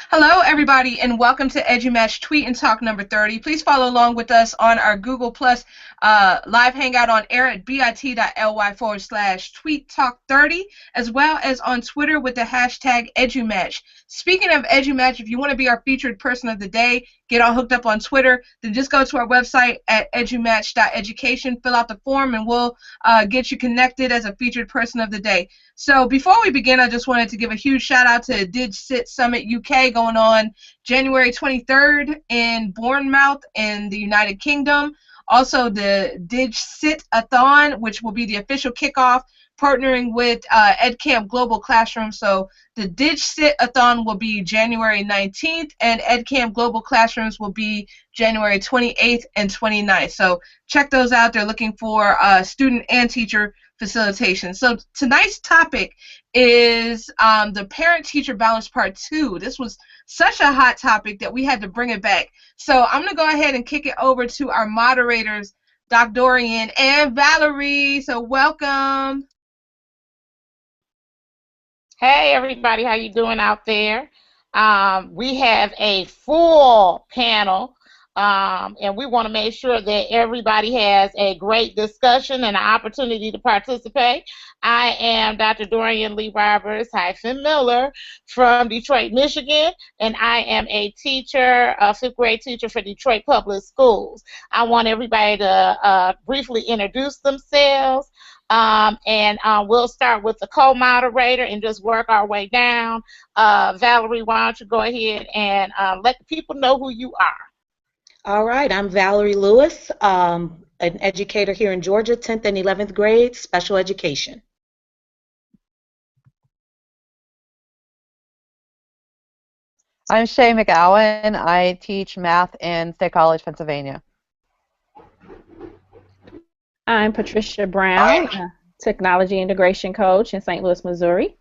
Hello, everybody, and welcome to EduMatch Tweet and Talk number 30. Please follow along with us on our Google Plus live hangout on air at bit.ly/tweet talk 30, as well as on Twitter with the hashtag EduMatch. Speaking of EduMatch, if you want to be our featured person of the day, get all hooked up on Twitter, then just go to our website at edumatch.education, fill out the form, and we'll get you connected as a featured person of the day. So before we begin, I just wanted to give a huge shout out to DigSit Summit UK going on January 23rd in Bournemouth in the United Kingdom. Also the DigSit-a-thon, which will be the official kickoff, partnering with EdCamp Global Classroom. So the DigSit-a-thon will be January 19th, and EdCamp Global Classrooms will be January 28th and 29th. So check those out. They're looking for student and teacher facilitation. So tonight's topic is the Parent-Teacher Balance Part 2. This was such a hot topic that we had to bring it back. So I'm going to go ahead and kick it over to our moderators, Doc Dorian and Valerie. So welcome. Hey everybody, how you doing out there? We have a full panel, and we want to make sure that everybody has a great discussion and an opportunity to participate. I am Dr. Dorian Lee Roberts Miller from Detroit, Michigan, and I am a teacher, a fifth grade teacher for Detroit Public Schools. I want everybody to briefly introduce themselves. We'll start with the co-moderator and just work our way down. Valerie, why don't you go ahead and let the people know who you are. All right, I'm Valerie Lewis, an educator here in Georgia, 10th and 11th grade, special education. I'm SHAI McGowan. I teach math in State College, Pennsylvania. I'm Patricia Brown, technology integration coach in St. Louis, Missouri.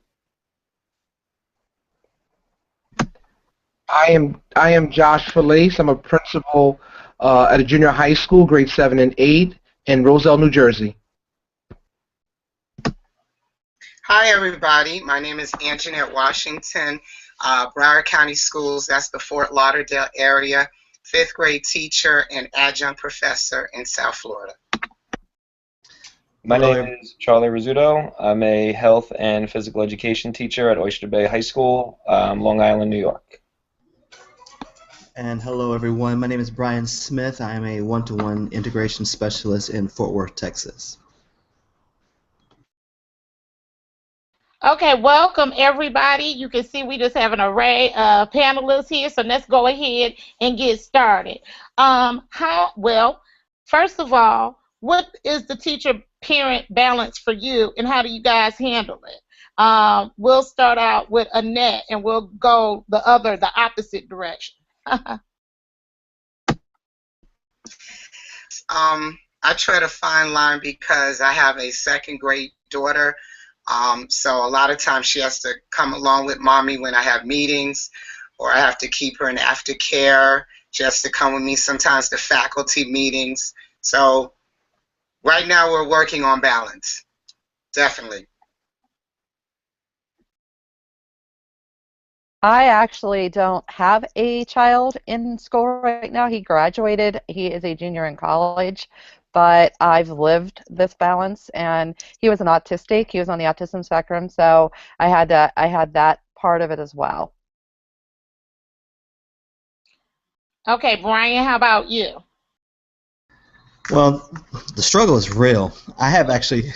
I am Josue Falaise. I'm a principal at a junior high school, grade 7 and 8, in Roselle, New Jersey. Hi, everybody. My name is Anjanette Washington, Broward County Schools. That's the Fort Lauderdale area, 5th grade teacher and adjunct professor in South Florida. My name is Charlie Rizzuto. I'm a health and physical education teacher at Oyster Bay High School, Long Island, New York. And hello, everyone. My name is Brian Smith. I am a one-to-one integration specialist in Fort Worth, Texas. Okay, welcome everybody. You can see we just have an array of panelists here, so let's go ahead and get started. First of all, what is the teacher-parent balance for you, and how do you guys handle it? We'll start out with Annette, and we'll go the opposite direction. I try to fine line because I have a 2nd grade daughter, so a lot of times she has to come along with mommy when I have meetings, or I have to keep her in aftercare. She has to come with me sometimes to faculty meetings. So right now we're working on balance, definitely. I actually don't have a child in school right now. He graduated. He is a junior in college, but I've lived this balance, and he was an autistic. He was on the autism spectrum, so I had that part of it as well. Okay, Brian, how about you? Well, the struggle is real. I have actually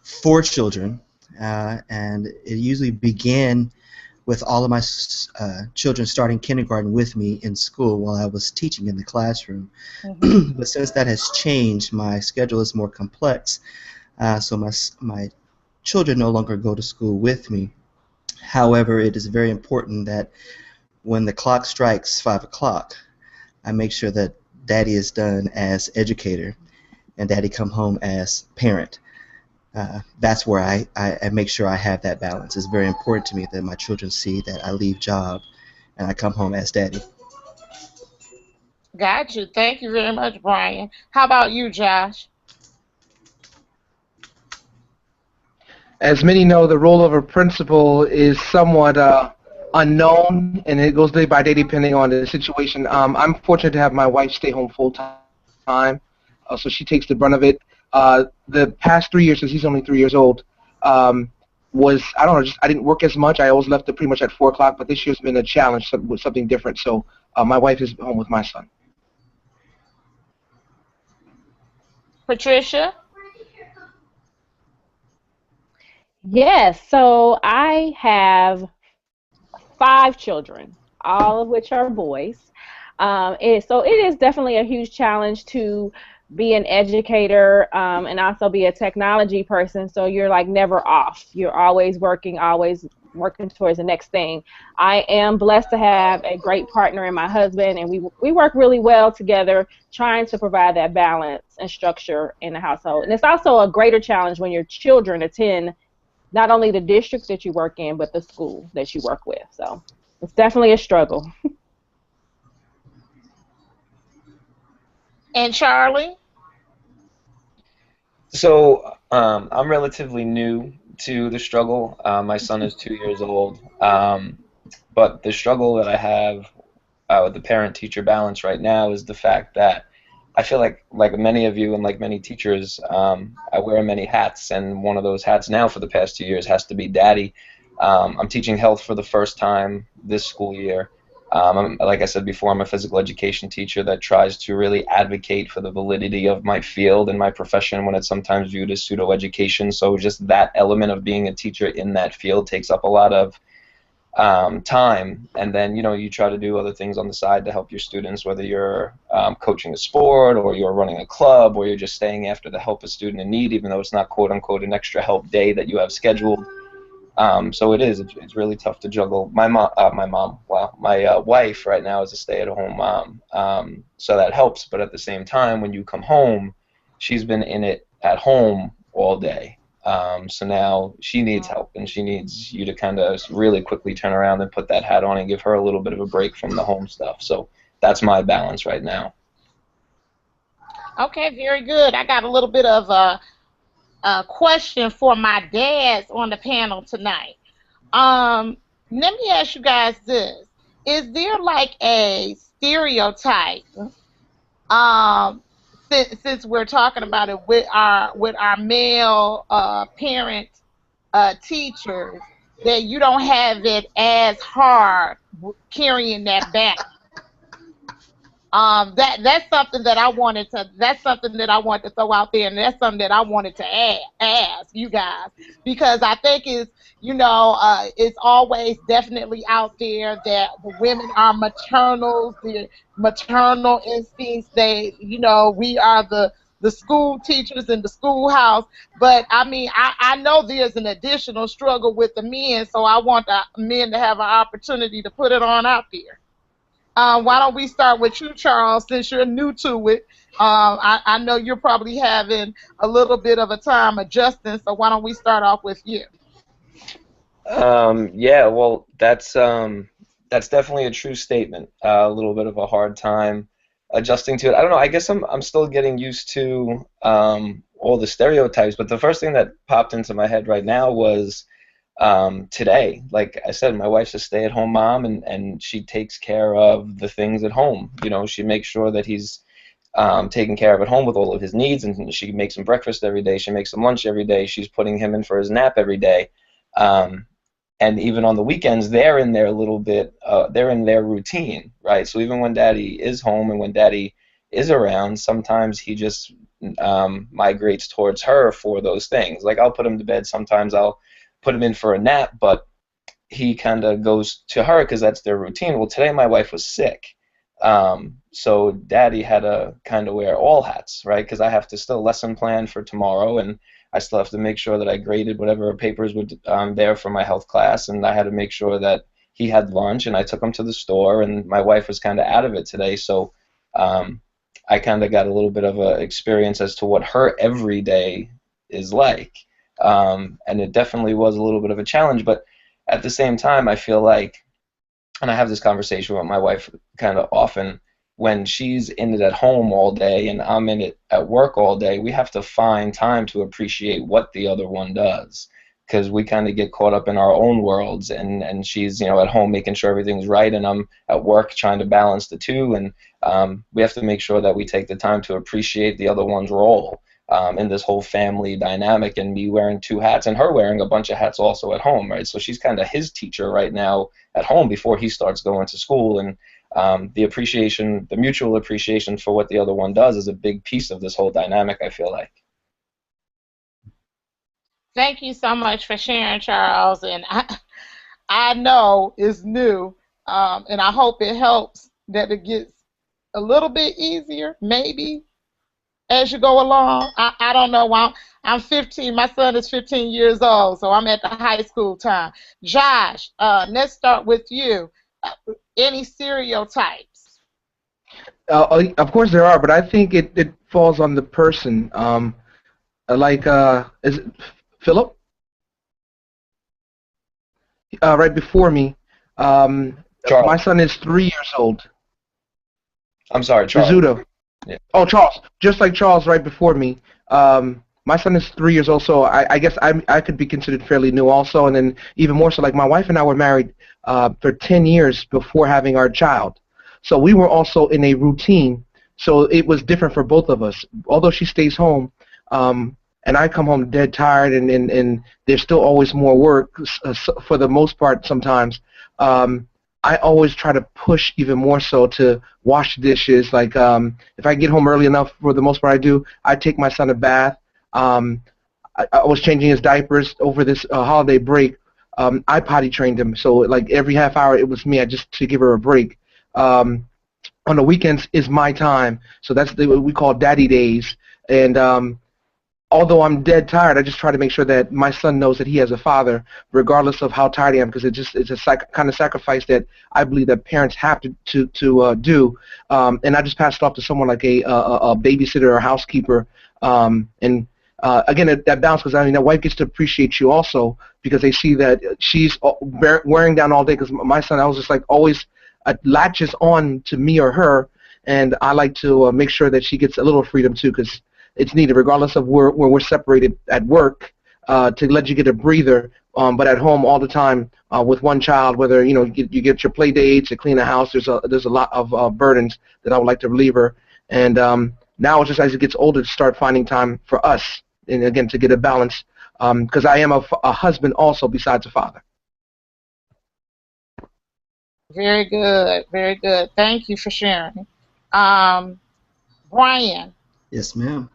4 children, and it usually began with all of my children starting kindergarten with me in school while I was teaching in the classroom. Mm-hmm. But since that has changed, my schedule is more complex, so my children no longer go to school with me. However, it is very important that when the clock strikes 5 o'clock, I make sure that Daddy is done as educator and Daddy come home as parent. That's where I make sure I have that balance. It's very important to me that my children see that I leave job and I come home as Daddy. Got you. Thank you very much, Brian. How about you, Josh? As many know, the role of a principal is somewhat unknown, and it goes day by day depending on the situation. I'm fortunate to have my wife stay home full time, so she takes the brunt of it. The past 3 years, since he's only 3 years old, was, I don't know, just I didn't work as much. I always left it pretty much at 4 o'clock, but this year's been a challenge with something different. So my wife is home with my son. Patricia? Yes, so I have 5 children, all of which are boys. So it is definitely a huge challenge to be an educator and also be a technology person. So you're like never off. You're always working towards the next thing. I am blessed to have a great partner in my husband, and we work really well together, trying to provide that balance and structure in the household. And it's also a greater challenge when your children attend not only the district that you work in, but the school that you work with. So it's definitely a struggle. And Charlie? So I'm relatively new to the struggle. My son is 2 years old, but the struggle that I have with the parent-teacher balance right now is the fact that I feel like many of you and like many teachers, I wear many hats, and one of those hats now for the past 2 years has to be daddy. I'm teaching health for the first time this school year. Like I said before, I'm a physical education teacher that tries to really advocate for the validity of my field and my profession when it's sometimes viewed as pseudo-education. So just that element of being a teacher in that field takes up a lot of time, and then you try to do other things on the side to help your students, whether you're coaching a sport or you're running a club or you're just staying after to help a student in need, even though it's not quote-unquote an extra help day that you have scheduled. So it's really tough to juggle. My wife right now is a stay-at-home mom, so that helps, but at the same time, when you come home, she's been in it at home all day. So now she needs help, and she needs you to kind of really quickly turn around and put that hat on and give her a little bit of a break from the home stuff. So that's my balance right now. Okay, very good. I got a little bit of a question for my dads on the panel tonight. Let me ask you guys this. Is there like a stereotype, since we're talking about it with our male parent teachers, that you don't have it as hard carrying that back? That's something that I wanted to throw out there, and that's something that I wanted to ask you guys, because I think it's always definitely out there that the women are maternal, the maternal instincts, we are the school teachers in the schoolhouse. But I mean, I know there's an additional struggle with the men, so I want the men to have an opportunity to put it on out there. Why don't we start with you, Charles, since you're new to it? I know you're probably having a little bit of a time adjusting, so why don't we start off with you? Yeah, well, that's definitely a true statement. A little bit of a hard time adjusting to it. I don't know. I guess I'm still getting used to all the stereotypes. But the first thing that popped into my head right now was today. Like I said, my wife's a stay-at-home mom, and she takes care of the things at home. She makes sure that he's taken care of at home with all of his needs, and she makes him breakfast every day. She makes him lunch every day. She's putting him in for his nap every day. And even on the weekends, they're in their they're in their routine, right? So even when Daddy is home and when Daddy is around, sometimes he just migrates towards her for those things. Like I'll put him to bed. Sometimes I'll put him in for a nap, but he kind of goes to her because that's their routine. Well, today my wife was sick, so Daddy had to kind of wear all hats, right? Because I have to still lesson plan for tomorrow, and I still have to make sure that I graded whatever papers were there for my health class, and I had to make sure that he had lunch, and I took him to the store, and my wife was kind of out of it today, so I kind of got a little bit of an experience as to what her everyday is like, and it definitely was a little bit of a challenge, but at the same time, I feel like, and I have this conversation with my wife kind of often, when she's in it at home all day and I'm in it at work all day, we have to find time to appreciate what the other one does. because we kind of get caught up in our own worlds, and she's, you know, at home making sure everything's right, and I'm at work trying to balance the two, and we have to make sure that we take the time to appreciate the other one's role in this whole family dynamic, and me wearing two hats and her wearing a bunch of hats also at home, right? So she's kind of his teacher right now at home before he starts going to school, and the appreciation, the mutual appreciation for what the other one does is a big piece of this whole dynamic, I feel like. Thank you so much for sharing, Charles. And I know it's new, and I hope it helps that it gets a little bit easier, maybe, as you go along. I don't know. I'm 15. My son is 15 years old, so I'm at the high school time. Josh, let's start with you. Any stereotypes? Of course there are, but I think it falls on the person. Is it Philip? Right before me. My son is 3 years old. I'm sorry, Charles. Rizzuto. Yeah. Oh, Charles. Just like Charles right before me. My son is 3 years old, so I guess I could be considered fairly new also, and then even more so, like my wife and I were married for 10 years before having our child. So we were also in a routine, so it was different for both of us. Although she stays home, and I come home dead tired, and there's still always more work for the most part sometimes. I always try to push even more so to wash dishes. Like if I get home early enough, for the most part I do, I take my son a bath. I was changing his diapers over this holiday break. I potty trained him, so like every half hour it was me, just to give her a break. On the weekends is my time, so that's what we call daddy days. And although I'm dead tired, I just try to make sure that my son knows that he has a father, regardless of how tired I am, because it's a kind of sacrifice that I believe that parents have to do. And I just pass it off to someone like a babysitter or housekeeper. Again, that balance, because I mean, that wife gets to appreciate you also, because they see that she's wearing down all day. Because my son, I was just like always latches on to me or her, and I like to make sure that she gets a little freedom too, because it's needed, regardless of where we're separated at work, to let you get a breather. But at home all the time with one child, whether you get your play dates, to clean the house, there's a lot of burdens that I would like to relieve her. And now it's just as it gets older to start finding time for us, and again to get a balance, because I am a husband also besides a father. Very good, very good. Thank you for sharing. Brian. Yes, ma'am.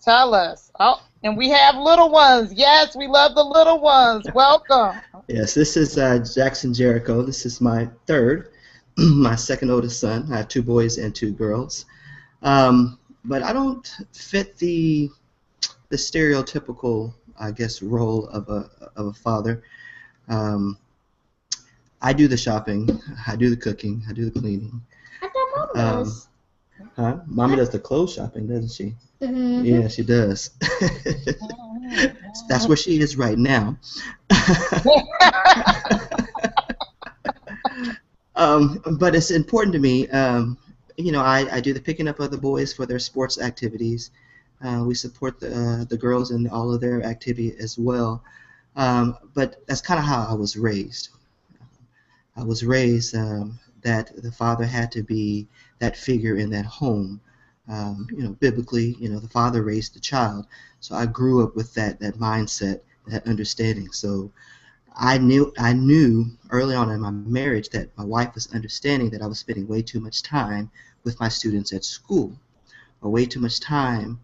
Tell us. Oh, and we have little ones. Yes, we love the little ones. Welcome. Yes, this is Jackson Jericho. This is my third, my second oldest son. I have 2 boys and 2 girls. But I don't fit the stereotypical, I guess, role of a father. I do the shopping, I do the cooking, I do the cleaning. I thought Mama does. Huh? Mommy does the clothes shopping, doesn't she? Mm-hmm. Yeah, she does. That's where she is right now. But it's important to me. I do the picking up of the boys for their sports activities. We support the girls in all of their activity as well. But that's kind of how I was raised. I was raised that the father had to be that figure in that home. Biblically, the father raised the child. So I grew up with that mindset, that understanding. So I knew early on in my marriage that my wife was understanding that I was spending way too much time with my students at school, or way too much time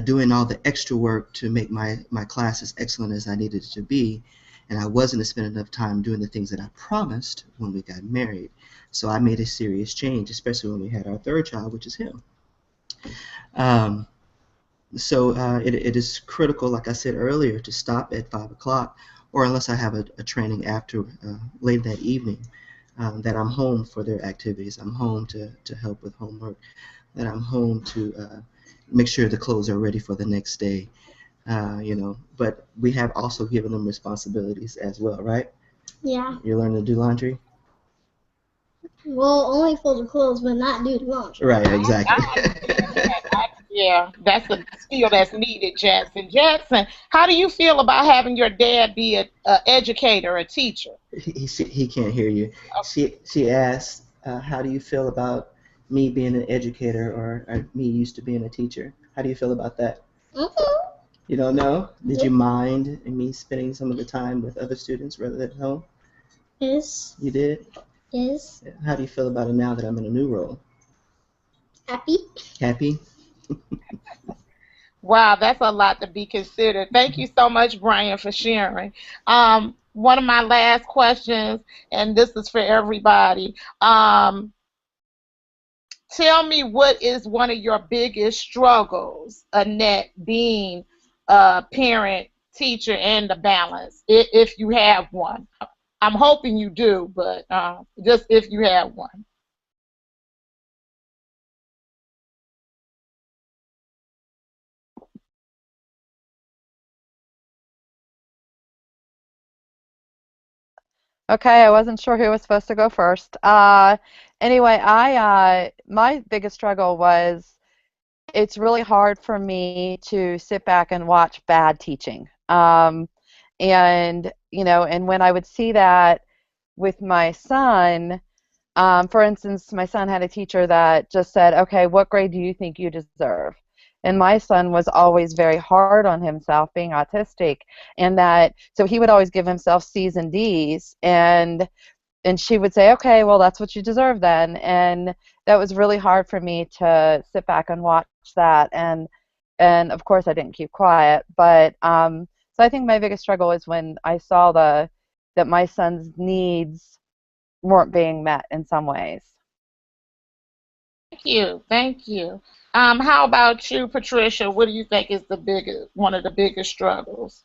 doing all the extra work to make my class as excellent as I needed it to be. And I wasn't spending enough time doing the things that I promised when we got married. So I made a serious change, especially when we had our third child, which is him. It is critical, like I said earlier, to stop at 5 o'clock, or unless I have a training after late that evening, that I'm home for their activities. I'm home to help with homework, that I'm home to make sure the clothes are ready for the next day. But we have also given them responsibilities as well, right? Yeah. You're learning to do laundry? Well, only fold the clothes, but not do the laundry. Right, exactly. I Yeah, that's a skill that's needed, Jackson. Jackson, how do you feel about having your dad be a educator, a teacher? He can't hear you. She asked, how do you feel about me being an educator or me used to being a teacher? How do you feel about that? Mm-hmm. You don't know? Did you mind me spending some of the time with other students rather than home? Yes. You did? Yes. How do you feel about it now that I'm in a new role? Happy. Happy? Wow, that's a lot to be considered. Thank you so much, Brian, for sharing. One of my last questions, and this is for everybody. Tell me, what is one of your biggest struggles, Annette, being a parent, teacher, and the balance, if you have one? I'm hoping you do, but just if you have one. Okay, I wasn't sure who was supposed to go first. Anyway, my biggest struggle was it's really hard for me to sit back and watch bad teaching. And and when I would see that with my son, for instance, my son had a teacher that just said, "Okay, what grade do you think you deserve?" And my son was always very hard on himself, being autistic, and that so he would always give himself C's and D's, and she would say, "Okay, well, that's what you deserve then." And that was really hard for me to sit back and watch that, and of course I didn't keep quiet, but so I think my biggest struggle is when I saw that my son's needs weren't being met in some ways. Thank you, thank you. How about you, Patricia? What do you think is one of the biggest struggles?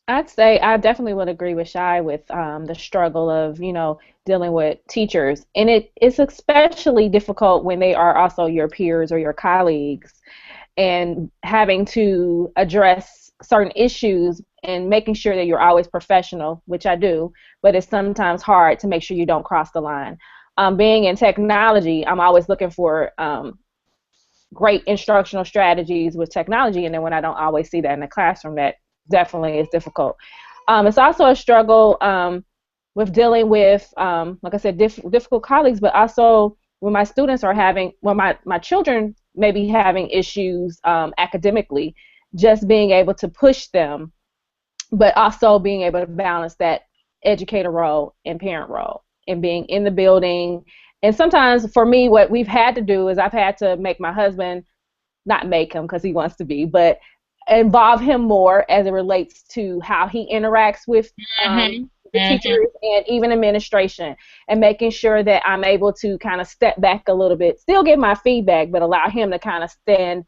I'd say I definitely would agree with SHAI with the struggle of, dealing with teachers. And it's especially difficult when they are also your peers or your colleagues and having to address certain issues and making sure that you're always professional, which I do, but it's sometimes hard to make sure you don't cross the line. Being in technology, I'm always looking for great instructional strategies with technology, and then when I don't always see that in the classroom, that definitely is difficult. It's also a struggle with dealing with, like I said, difficult colleagues, but also when my students are having, when my children may be having issues academically, just being able to push them, but also being able to balance that educator role and parent role and being in the building. And sometimes for me, what we've had to do is I've had to make my husband, not make him because he wants to be, but involve him more as it relates to how he interacts with the teachers and even administration, and making sure that I'm able to kind of step back a little bit, still give my feedback, but allow him to kind of stand,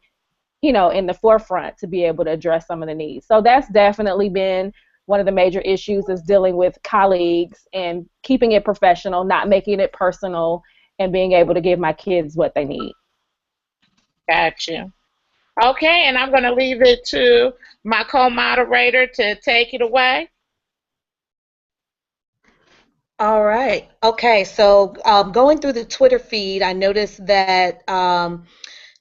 in the forefront to be able to address some of the needs. So that's definitely been one of the major issues, is dealing with colleagues and keeping it professional, not making it personal, and being able to give my kids what they need. Gotcha. Okay, and I'm going to leave it to my co-moderator to take it away. All right. Okay, so going through the Twitter feed, I noticed that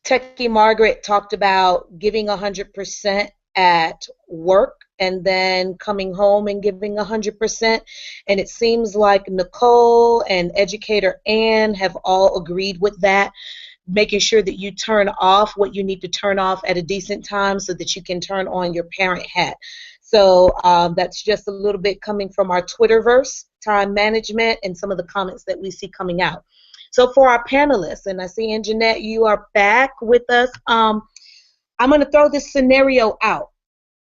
Techie Margaret talked about giving 100% at work and then coming home and giving 100%. And it seems like Knikole and educator Ann have all agreed with that, making sure that you turn off what you need to turn off at a decent time so that you can turn on your parent hat. So that's just a little bit coming from our Twitterverse, time management, and some of the comments that we see coming out. So for our panelists, and I see, Aunt Jeanette, you are back with us. I'm going to throw this scenario out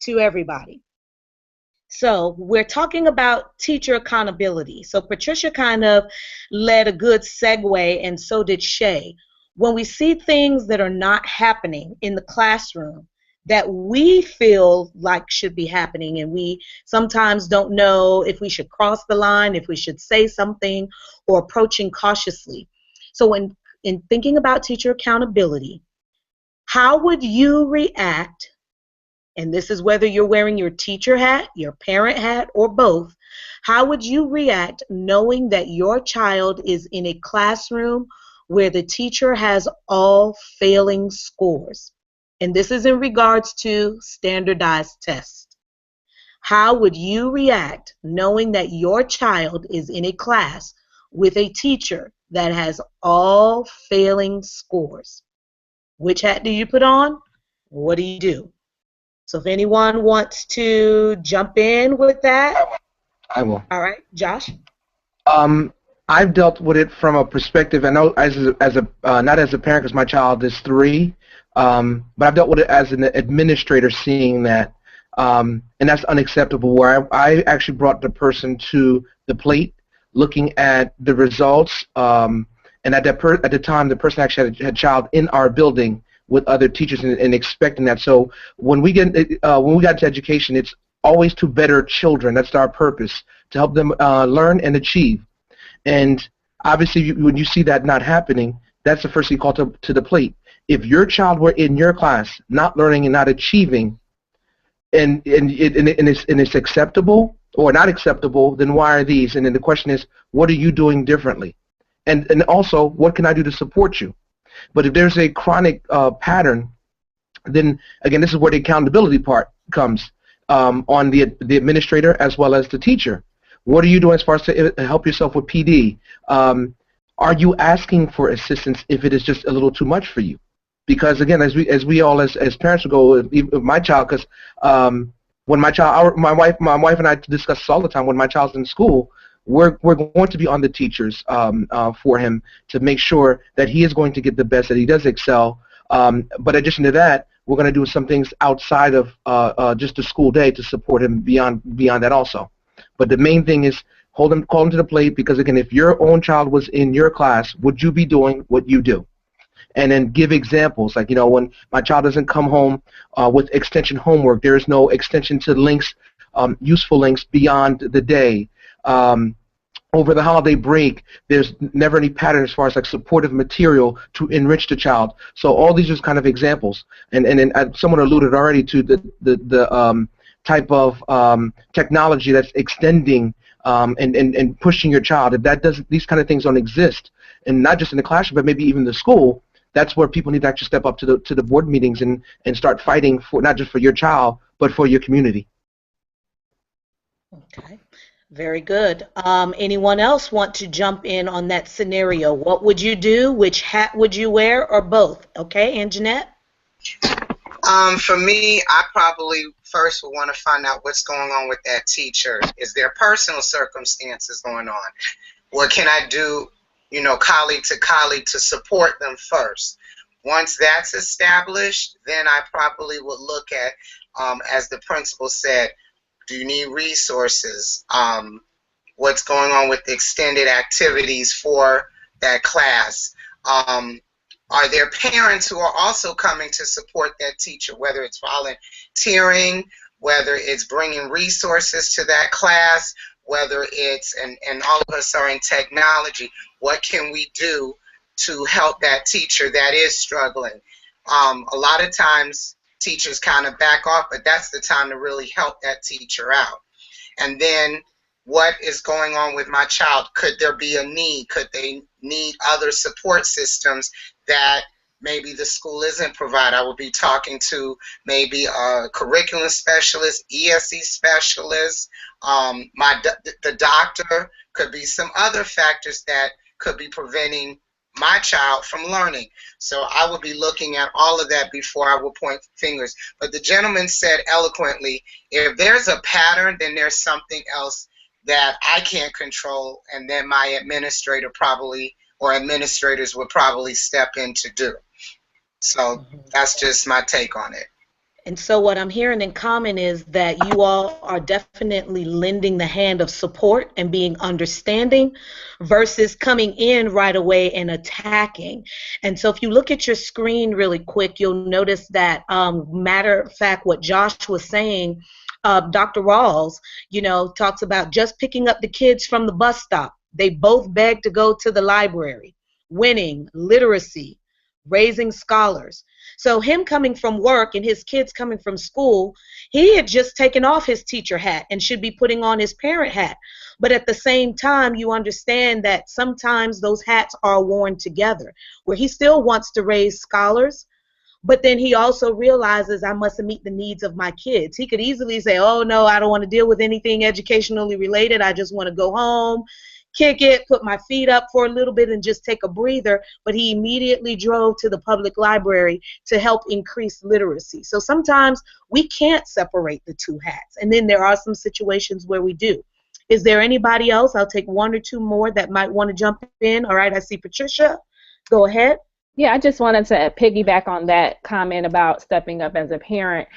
to everybody. So we're talking about teacher accountability. So Patricia kind of led a good segue, and so did SHAI. When we see things that are not happening in the classroom that we feel like should be happening, and we sometimes don't know if we should cross the line, if we should say something, or approaching cautiously. So in thinking about teacher accountability, how would you react? And this is whether you're wearing your teacher hat, your parent hat, or both. How would you react knowing that your child is in a classroom where the teacher has all failing scores? and this is in regards to standardized tests. How would you react knowing that your child is in a class with a teacher that has all failing scores? Which hat do you put on? What do you do? So if anyone wants to jump in with that. I will. All right, Josh? I've dealt with it from a perspective, I know as a not as a parent because my child is 3, but I've dealt with it as an administrator seeing that, and that's unacceptable, where I actually brought the person to the plate looking at the results, and at the time the person actually had a child in our building with other teachers and expecting that. So when we got into education, it's always to better children. That's our purpose, to help them learn and achieve. And obviously, when you see that not happening, that's the first thing you call to the plate. If your child were in your class, not learning and not achieving, and it's acceptable or not acceptable, then why are these? And then the question is, what are you doing differently? And also, what can I do to support you? But if there's a chronic pattern, then again, this is where the accountability part comes on the administrator as well as the teacher. What are you doing as far as to help yourself with PD? Are you asking for assistance if it is just a little too much for you? Because again, as we all as parents will go, with my child, because when my wife and I discuss this all the time. When my child's in school, we're going to be on the teachers for him to make sure that he is going to get the best, that he does excel. But in addition to that, we're going to do some things outside of just the school day to support him beyond that also. But the main thing is call him to the plate, because again, if your own child was in your class, would you be doing what you do? And then give examples, like, when my child doesn't come home with extension homework, there is no extension to links, useful links beyond the day. Over the holiday break, there's never any pattern as far as like supportive material to enrich the child. So all these are kind of examples. And then someone alluded already to the type of technology that's extending and pushing your child. If these kind of things don't exist, and not just in the classroom, but maybe even the school, that's where people need to actually step up to the board meetings and start fighting for not just for your child, but for your community. Okay, very good. Anyone else want to jump in on that scenario? What would you do? Which hat would you wear, or both? Okay, and Jeanette? For me, I probably first would want to find out what's going on with that teacher. Is there personal circumstances going on? What can I do, colleague to colleague, to support them first? Once that's established, then I probably would look at, as the principal said, do you need resources? What's going on with the extended activities for that class? Are there parents who are also coming to support that teacher, whether it's volunteering, whether it's bringing resources to that class, whether it's, and all of us are in technology, what can we do to help that teacher that is struggling? A lot of times teachers kind of back off, but that's the time to really help that teacher out. And then what is going on with my child? Could there be a need? Could they need other support systems that maybe the school isn't providing? I would be talking to maybe a curriculum specialist, ESE specialist, the doctor. Could be some other factors that could be preventing my child from learning. So I would be looking at all of that before I would point fingers. But the gentleman said eloquently, if there's a pattern, then there's something else that I can't control, and then my administrator probably, or administrators would probably step in to do. So that's just my take on it. And so what I'm hearing in common is that you all are definitely lending the hand of support and being understanding versus coming in right away and attacking. And so if you look at your screen really quick, you'll notice that, matter of fact, what Josh was saying, Dr. Rawls, talks about just picking up the kids from the bus stop. They both beg to go to the library, winning, literacy, raising scholars. So him coming from work and his kids coming from school, he had just taken off his teacher hat and should be putting on his parent hat. But at the same time, you understand that sometimes those hats are worn together, where he still wants to raise scholars, but then he also realizes I must meet the needs of my kids. He could easily say, oh, no, I don't want to deal with anything educationally related. I just want to go home, kick it, put my feet up for a little bit and just take a breather. But he immediately drove to the public library to help increase literacy. So sometimes we can't separate the two hats. And then there are some situations where we do. Is there anybody else? I'll take one or two more that might want to jump in. All right, I see Patricia. Go ahead. Yeah, I just wanted to piggyback on that comment about stepping up as a parent.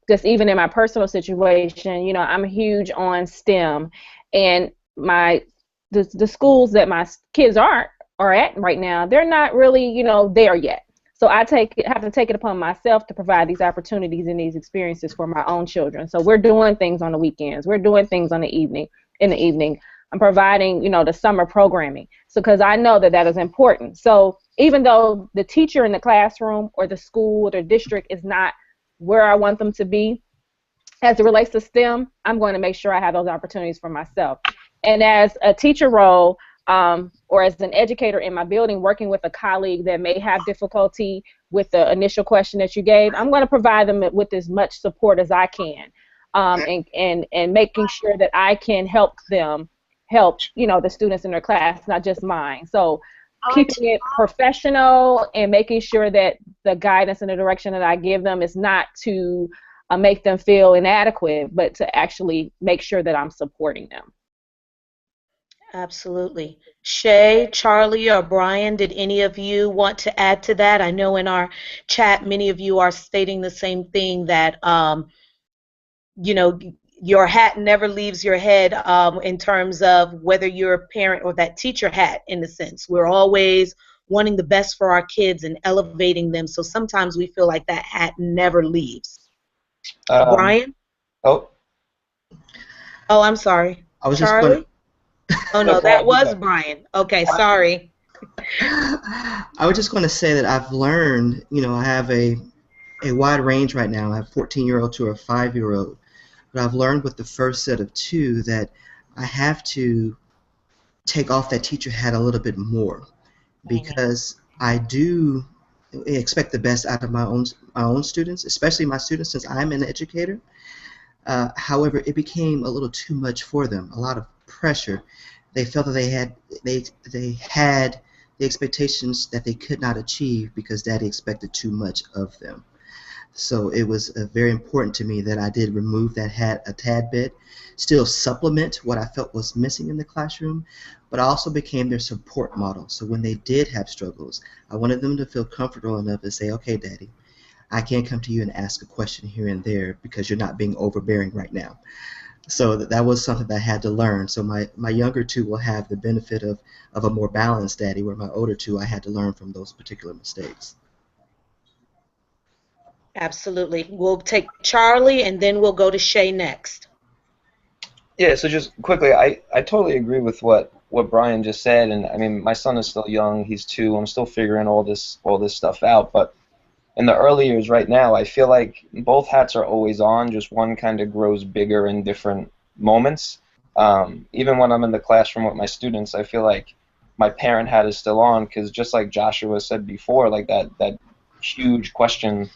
Just even in my personal situation, you know, I'm huge on STEM, and the schools that my kids are at right now, they're not really, you know, there yet. So I have to take it upon myself to provide these opportunities and these experiences for my own children. So we're doing things on the weekends. We're doing things in the evening. I'm providing, you know, the summer programming. So because I know that is important. So even though the teacher in the classroom or the school or the district is not where I want them to be, as it relates to STEM, I'm going to make sure I have those opportunities for myself. And as a teacher role, or as an educator in my building, working with a colleague that may have difficulty with the initial question that you gave, I'm going to provide them with as much support as I can, and making sure that I can help them help, you know, the students in their class, not just mine. So keeping it professional and making sure that the guidance and the direction that I give them is not to make them feel inadequate, but to actually make sure that I'm supporting them. Absolutely. Shay, Charlie, or Brian, did any of you want to add to that? I know in our chat many of you are stating the same thing, that you know, your hat never leaves your head in terms of whether you're a parent or that teacher hat, in a sense. We're always wanting the best for our kids and elevating them, so sometimes we feel like that hat never leaves. Brian? Oh, I'm sorry. I was Charlie? just Oh, no, that was Brian. Okay, sorry. I was just going to say that I've learned, you know, I have a wide range right now. I have a 14-year-old to a 5-year-old. But I've learned with the first set of two that I have to take off that teacher hat a little bit more, because I do expect the best out of my own students, especially my students, since I'm an educator. However, it became a little too much for them, a lot of pressure. They felt that they had the expectations that they could not achieve because Daddy expected too much of them. So it was very important to me that I did remove that hat a tad bit, still supplement what I felt was missing in the classroom, but I also became their support model. So when they did have struggles, I wanted them to feel comfortable enough to say, okay, Daddy, I can't come to you and ask a question here and there because you're not being overbearing right now. So that was something that I had to learn. So my younger two will have the benefit of a more balanced daddy, where my older two, I had to learn from those particular mistakes. Absolutely. We'll take Charlie, and then we'll go to Shay next. Yeah, so just quickly, I totally agree with what Brian just said, and I mean, my son is still young, he's 2, I'm still figuring all this stuff out, but in the early years right now, I feel like both hats are always on, just one kind of grows bigger in different moments. Even when I'm in the classroom with my students, I feel like my parent hat is still on, because just like Joshua said before, like that huge question,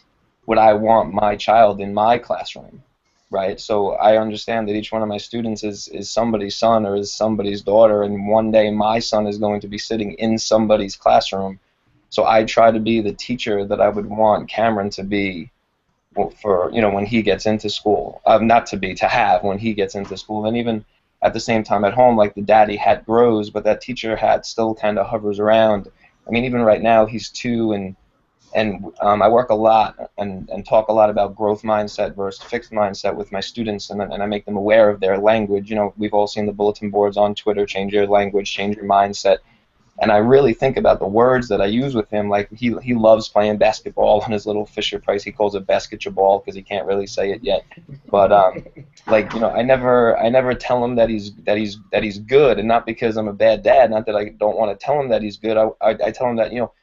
would I want my child in my classroom, right? So I understand that each one of my students is somebody's son or is somebody's daughter, and one day my son is going to be sitting in somebody's classroom. So I try to be the teacher that I would want Cameron to be for, you know, when he gets into school. To have when he gets into school. And even at the same time at home, like the daddy hat grows, but that teacher hat still kind of hovers around. I mean, even right now he's 2, and I work a lot and talk a lot about growth mindset versus fixed mindset with my students, and I make them aware of their language. You know, we've all seen the bulletin boards on Twitter, change your language, change your mindset. And I really think about the words that I use with him. Like he loves playing basketball on his little Fisher Price. He calls it basketball because he can't really say it yet. But like, you know, I never tell him that he's good, and not because I'm a bad dad. Not that I don't want to tell him that he's good. I tell him that, you know,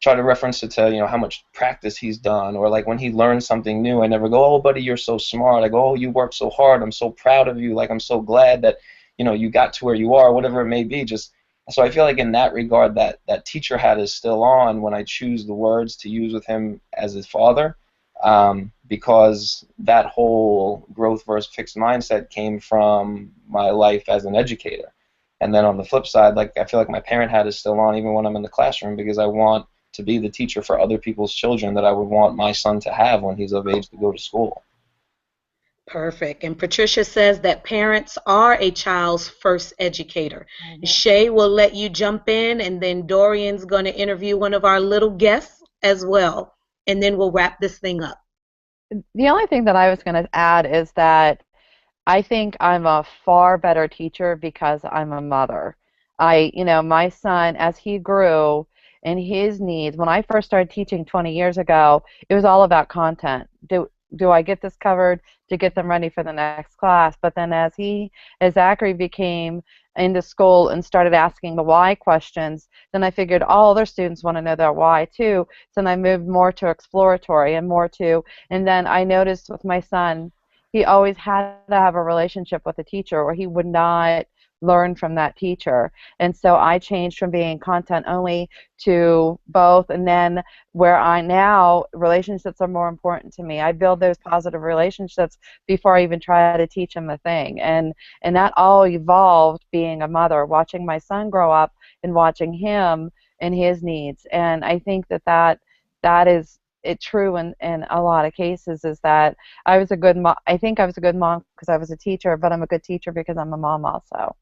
try to reference it to, you know, how much practice he's done, or like when he learns something new, I never go, oh buddy, you're so smart. I go, oh, you work so hard. I'm so proud of you. Like, I'm so glad that, you know, you got to where you are, whatever it may be. Just So I feel like in that regard, that teacher hat is still on when I choose the words to use with him as his father, because that whole growth versus fixed mindset came from my life as an educator. And then on the flip side, like I feel like my parent hat is still on even when I'm in the classroom, because I want to be the teacher for other people's children that I would want my son to have when he's of age to go to school. Perfect. And Patricia says that parents are a child's first educator. SHAI will let you jump in, and then Dorian's going to interview one of our little guests as well, and then we'll wrap this thing up. The only thing that I was going to add is that I think I'm a far better teacher because I'm a mother. My son, as he grew in his needs, when I first started teaching 20 years ago, it was all about content. Do I get this covered to get them ready for the next class? But then as Zachary became into school and started asking the why questions, then I figured all other students want to know their why too. So then I moved more to exploratory and and then I noticed with my son, he always had to have a relationship with a teacher or he would not learn from that teacher. And so I changed from being content only to both, and then where I now, relationships are more important to me. I build those positive relationships before I even try to teach him a thing. And that all evolved being a mother, watching my son grow up and watching him and his needs. And I think that is true in a lot of cases, is that I was a good mom. I think I was a good mom because I was a teacher, but I'm a good teacher because I'm a mom also.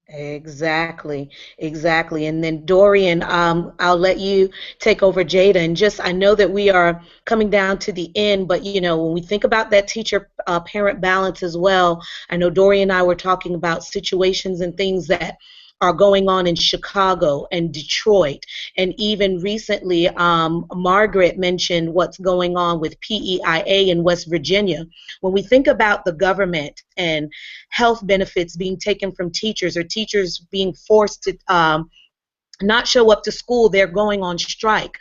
Exactly. And then Dorian, I'll let you take over Jada. And I know that we are coming down to the end, but when we think about that teacher-parent balance as well, I know Dorian and I were talking about situations and things that are going on in Chicago and Detroit, and even recently Margaret mentioned what's going on with PEIA in West Virginia. When we think about the government and health benefits being taken from teachers, or teachers being forced to not show up to school, they're going on strike.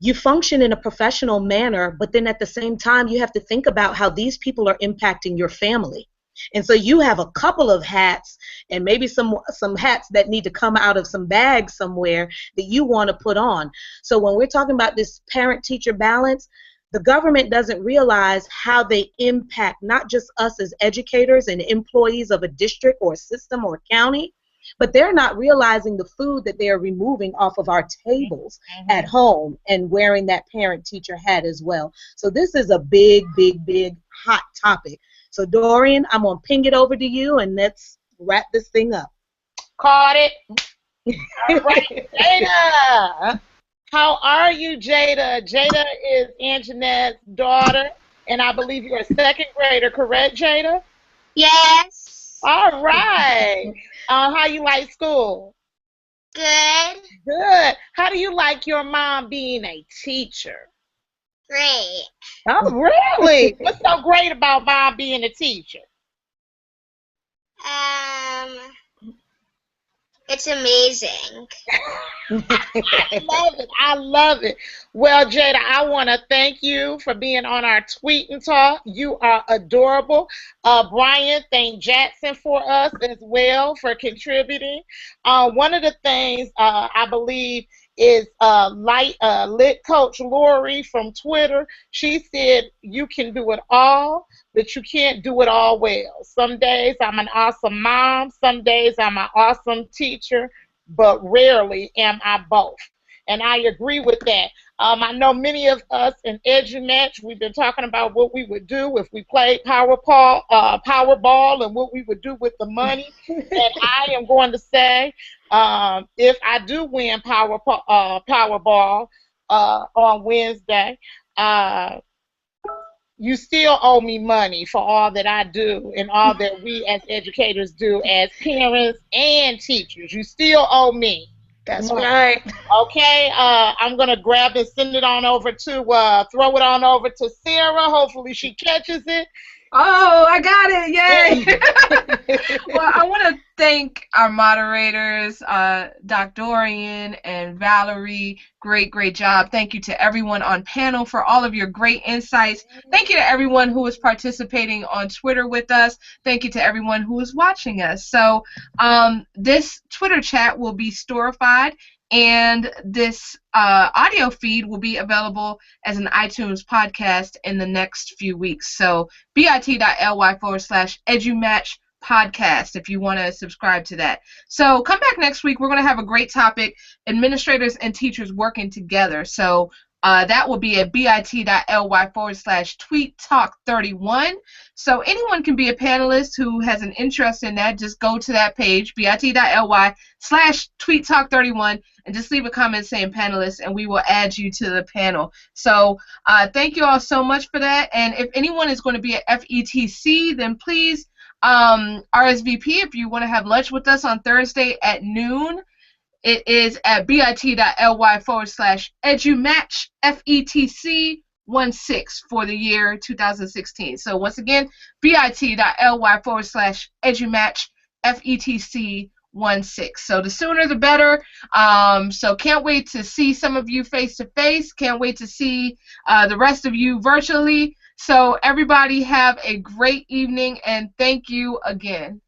You function in a professional manner, but then at the same time you have to think about how these people are impacting your family. And so you have a couple of hats, and maybe some hats that need to come out of some bags somewhere that you want to put on. So when we're talking about this parent-teacher balance, the government doesn't realize how they impact not just us as educators and employees of a district or a system or a county, but they're not realizing the food that they're removing off of our tables at home and wearing that parent-teacher hat as well. So this is a big, big, big hot topic. So Dorian, I'm going to ping it over to you, and let's wrap this thing up. Caught it. All right, Jada. How are you, Jada? Jada is Anjanette's daughter, and I believe you're a second grader, correct, Jada? Yes. All right. How you like school? Good. Good. How do you like your mom being a teacher? Great. Oh, really? What's so great about mom being a teacher? It's amazing. I love it. Well, Jada, I want to thank you for being on our Tweet and Talk. You are adorable. Brian, thank Jackson for us as well for contributing. One of the things I believe is Lit Coach Lori from Twitter. She said you can do it all, but you can't do it all well. Some days I'm an awesome mom, some days I'm an awesome teacher, but rarely am I both. And I agree with that. I know many of us in EduMatch, we've been talking about what we would do if we played Powerball and what we would do with the money. And I am going to say, if I do win Powerball on Wednesday, you still owe me money for all that I do and all that we as educators do as parents and teachers. You still owe me. That's right. Okay, I'm going to grab and send it on over to, throw it on over to Sarah. Hopefully she catches it. Oh, I got it. Yay. Well, I want to thank our moderators, Doc Dorian and Valerie. Great, great job. Thank you to everyone on panel for all of your great insights. Thank you to everyone who is participating on Twitter with us. Thank you to everyone who is watching us. So this Twitter chat will be storified, and this audio feed will be available as an iTunes podcast in the next few weeks. So bit.ly/EduMatch podcast if you want to subscribe to that. So come back next week. We're going to have a great topic, administrators and teachers working together. So that will be at bit.ly/tweettalk31. So anyone can be a panelist who has an interest in that. Just go to that page, bit.ly/tweettalk31, and just leave a comment saying panelist, and we will add you to the panel. So thank you all so much for that. And if anyone is going to be at FETC, then please RSVP if you want to have lunch with us on Thursday at noon. It is at bit.ly/EduMatch FETC16 for the year 2016. So once again, bit.ly/EduMatch FETC16. So the sooner the better. So can't wait to see some of you face to face. Can't wait to see the rest of you virtually. So everybody have a great evening, and thank you again.